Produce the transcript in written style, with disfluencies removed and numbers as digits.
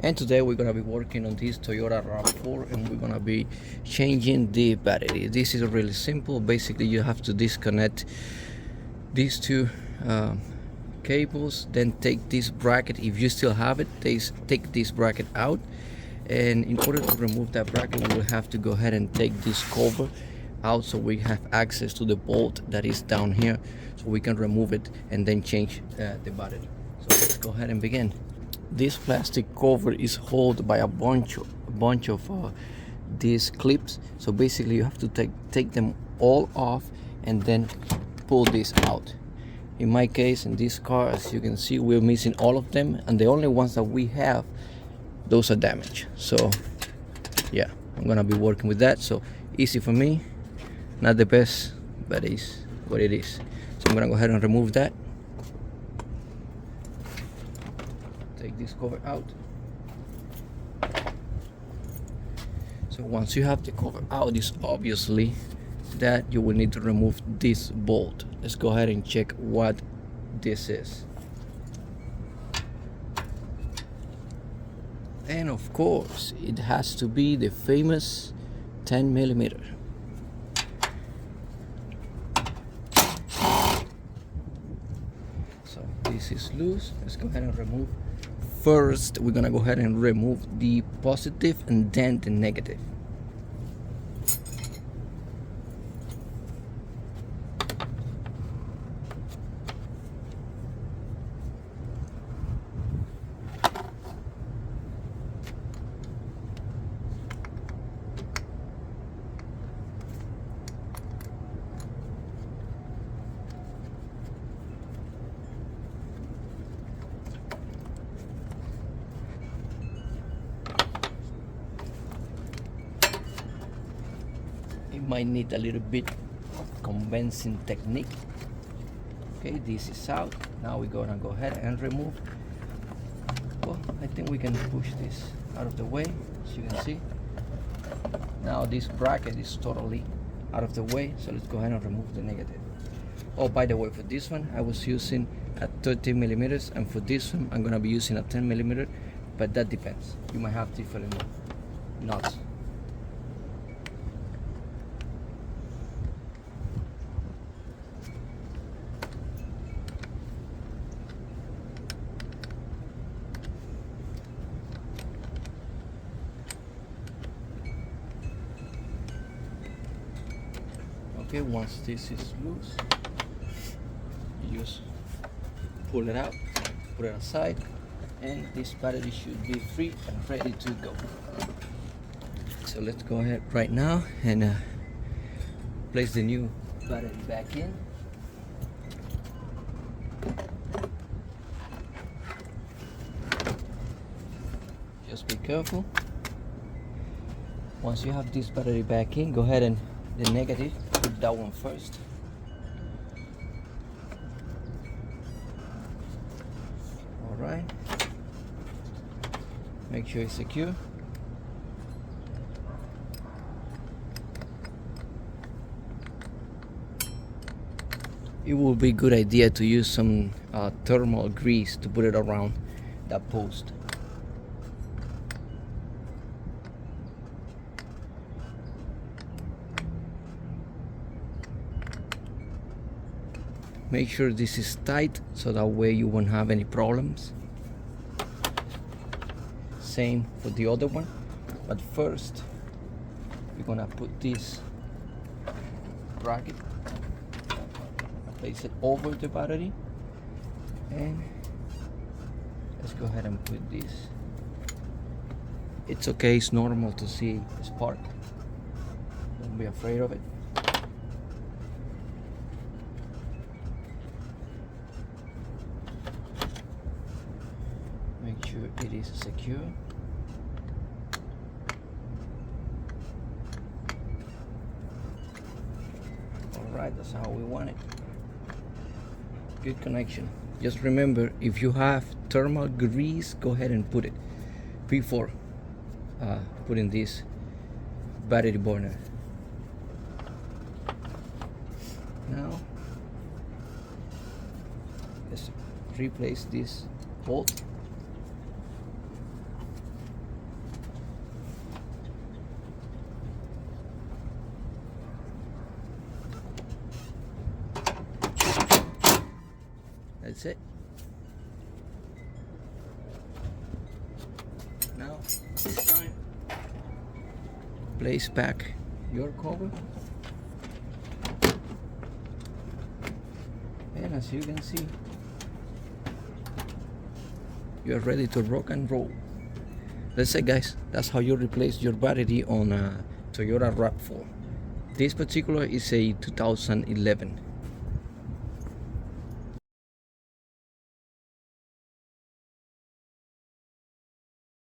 And today we're gonna be working on this Toyota RAV4 and we're gonna be changing the battery. This is really simple. Basically you have to disconnect these two cables, then take this bracket, if you still have it, take this bracket out, and in order to remove that bracket we will have to go ahead and take this cover out so we have access to the bolt that is down here, so we can remove it and then change the battery. So let's go ahead and begin. This plastic cover is held by a bunch of these clips, so basically you have to take them all off and then pull this out. In my case, in this car, as you can see, we're missing all of them, and the only ones that we have, those are damaged. So yeah, I'm gonna be working with that. So easy for me, not the best, but it's what it is. So I'm gonna go ahead and remove that. Take this cover out. So once you have the cover out, it's obviously that you will need to remove this bolt. Let's go ahead and check what this is. And of course it has to be the famous 10mm. So this is loose. Let's go ahead and remove. First we're gonna go ahead and remove the positive and then the negative. It might need a little bit of convincing technique. Okay, this is out. Now we're gonna go ahead and remove. Well, I think we can push this out of the way, as you can see. Now this bracket is totally out of the way, so let's go ahead and remove the negative. Oh, by the way, for this one I was using a 13mm, and for this one I'm gonna be using a 10mm, but that depends. You might have different knots. Okay, once this is loose, you just pull it out, put it aside, and this battery should be free and ready to go. So let's go ahead right now and place the new battery back in. Just be careful. Once you have this battery back in, go ahead and the negative, put that one first. All right. Make sure it's secure. It will be a good idea to use some thermal grease to put it around that post. Make sure this is tight so that way you won't have any problems. Same for the other one, but first we're gonna put this bracket, place it over the battery, and let's go ahead and put this. It's okay, it's normal to see a spark. Don't be afraid of it. Make sure it is secure. Alright, that's how we want it. Good connection. Just remember, if you have thermal grease, go ahead and put it before putting this battery burner. Now let's replace this bolt. That's it. Now this time, place back your cover, and as you can see, you're ready to rock and roll. That's it, guys. That's how you replace your battery on a Toyota RAV4. This particular is a 2011.